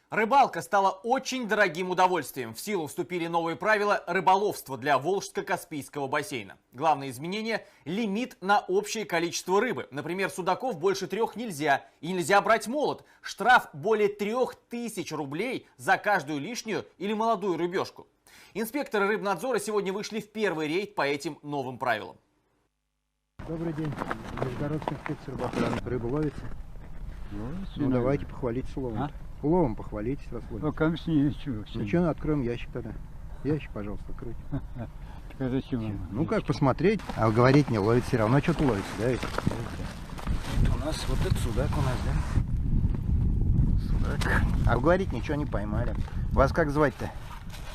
Рыбалка стала очень дорогим удовольствием. В силу вступили новые правила рыболовства для Волжско-Каспийского бассейна. Главное изменение – лимит на общее количество рыбы. Например, судаков больше 3 нельзя. И нельзя брать молот. Штраф более 3000 рублей за каждую лишнюю или молодую рыбешку. Инспекторы рыбнадзора сегодня вышли в первый рейд по этим новым правилам. Добрый день. Нижегородская инспекция рыбы ловится? Ну давайте похвалитесь уловом. Уловом похвалитесь, раз ловите. Ничего, откроем ящик тогда. Ящик, пожалуйста, откройте. Так зачем вам? Ну как посмотреть, а говорить не ловит, все равно что-то ловится, да? Это у нас вот этот судак у нас, да? Судак. А говорить ничего не поймали. Вас как звать-то?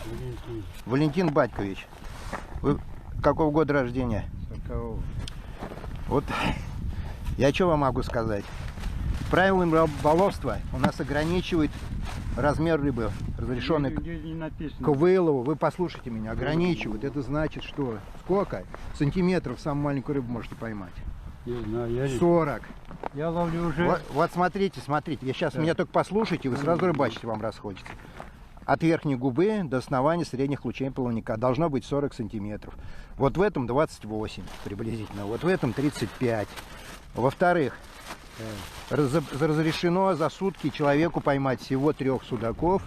Валентин. Валентин Батькович. Вы какого года рождения? 40-го. Вот я что вам могу сказать? Правилами рыболовства у нас ограничивает размер рыбы, разрешенный к вылову. Вы послушайте меня, ограничивает. Это значит, что сколько сантиметров самую маленькую рыбу можете поймать? Не знаю, 40. Я ловлю уже. Вот смотрите, смотрите. Я сейчас меня только послушайте, вы сразу рыбачите, вам расходится. От верхней губы до основания средних лучей плавника должно быть 40 сантиметров. Вот в этом 28 приблизительно, вот в этом 35. Во-вторых, разрешено за сутки человеку поймать всего 3 судаков,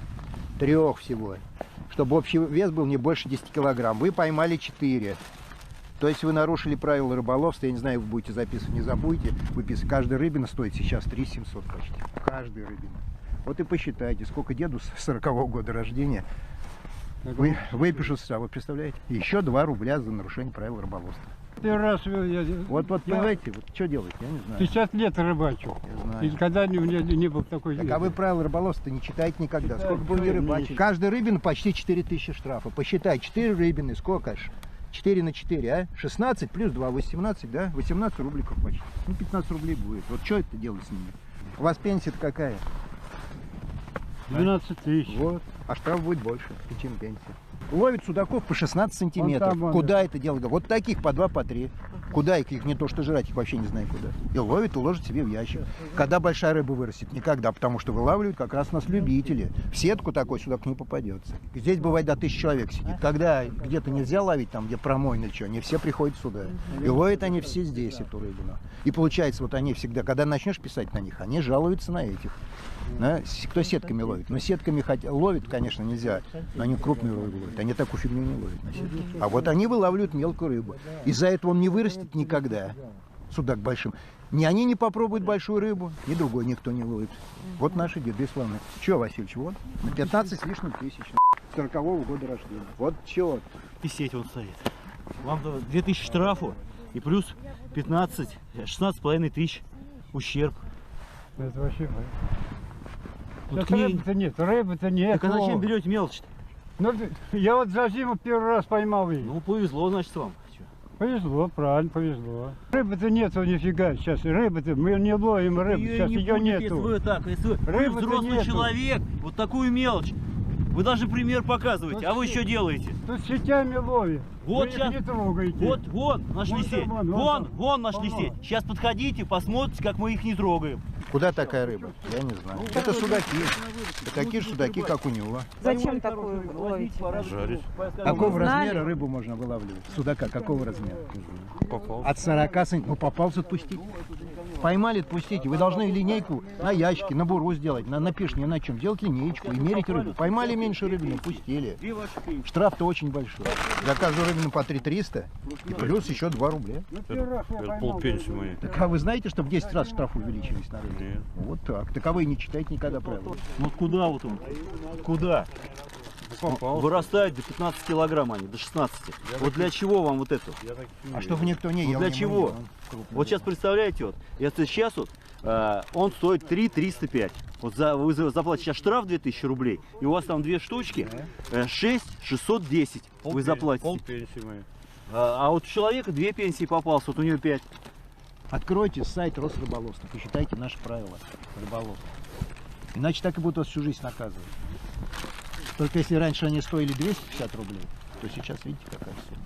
3 всего, чтобы общий вес был не больше 10 килограмм. Вы поймали 4. То есть вы нарушили правила рыболовства. Я не знаю, вы будете записывать, не забудьте выписывать. Каждая рыбина стоит сейчас 3700 почти. Каждая рыбина. Вот и посчитайте, сколько деду с 40-го года рождения выпишутся. Вот представляете? Еще 2 рубля за нарушение правил рыболовства. Первый раз Вот понимаете, вот что делать, я не знаю. 50 лет рыбачу. И никогда не был такой. Так, а вы правила рыболовства не читаете никогда. Сколько бы вы ни рыбачили. Каждая рыбина почти 4000 штрафа. Посчитай, 4 рыбины, сколько ж? 4 на 4, а? 16 плюс 2, 18, да? 18 рубликов почти. Ну, 15 рублей будет. Вот что это делать с ними? У вас пенсия-то какая? 12 тысяч. Вот. А штраф будет больше, чем пенсия. Ловит судаков по 16 сантиметров. Куда это дело? Вот таких по 2, по 3. Куда их не то что жрать, их вообще не знаю куда. И ловит, уложит себе в ящик. Когда большая рыба вырастет? Никогда, потому что вылавливают как раз нас любители. В сетку такой судак не попадется. Здесь бывает до 1000 человек сидит. Когда где-то нельзя ловить, там где промойно, что, не все приходят сюда. И ловят они все здесь эту рыбу. И получается, вот они всегда, когда начнешь писать на них, они жалуются на этих. Да? Кто сетками ловит? Но сетками ловит, конечно, нельзя. Но они крупную рыбу ловят. Они такую фигню не ловят на сетке. А вот они вылавливают мелкую рыбу. Из-за этого он не вырастет никогда. Судак большим. Ни они не попробуют большую рыбу, ни другой никто не ловит. Вот наши деды славные. Че, Васильевич, вот? 15 с лишним тысяч. 40-го года рождения. Вот че. И сеть он стоит. Вам 2000 штрафу и плюс 16,5 тысяч ущерб. Это вообще. Вот Рыбы-то нет, рыбы-то нет. Так а зачем берете мелочь-то? Ну, я вот за зиму первый раз поймал ее. Ну, повезло, значит, вам. Повезло, правильно, повезло. Рыбы-то нету нифига сейчас. Рыбы-то, мы не ловим рыбу, сейчас ее нету. Если вы так, если вы взрослый нету. человек, вот такую мелочь, вы даже пример показываете, Тут а вы что делаете? Тут сетями ловим. Вот вы сейчас, их не трогаете. вон нашли Вон сеть, там, вон нашли вон. сеть. Сейчас подходите, посмотрите, как мы их не трогаем. Куда такая рыба? Я не знаю. Это судаки. Это такие же судаки, как у него. Зачем такую ловить? Жарить. Какого знали? размера рыбу можно вылавливать? Судака какого размера? От 40 сантиметров. Ну попался, отпустить. Поймали, отпустите. Вы должны линейку на ящике, на буру сделать, на пешне, на чем. Делать линеечку и мерить рыбу. Поймали меньше рыбины, пустили. Штраф-то очень большой. За каждую рыбину по 3300 и плюс еще 2 рубля. Это полпенсии моей. Так а вы знаете, что в 10 раз штраф увеличились на рыбу? Нет. Вот так. Так а вы не читаете никогда правила. Ну куда вот он? Куда? Вырастают до 15 килограмм они, до 16. Вот для чего вам вот это? А чтобы никто не ел. Для не чего? мыл, крупный. Вот сейчас представляете, вот, если сейчас вот, он стоит 3 305. Вот вы заплатите сейчас штраф 2000 рублей, и у вас там 2 штучки, 6 610 вы заплатите. Полпенсии моей. А вот у человека 2 пенсии попался, вот у него 5. Откройте сайт Росрыболовства, почитайте наши правила рыболовства. Иначе так и будут вас всю жизнь наказывать. Только если раньше они стоили 250 рублей, то сейчас видите какая сумма.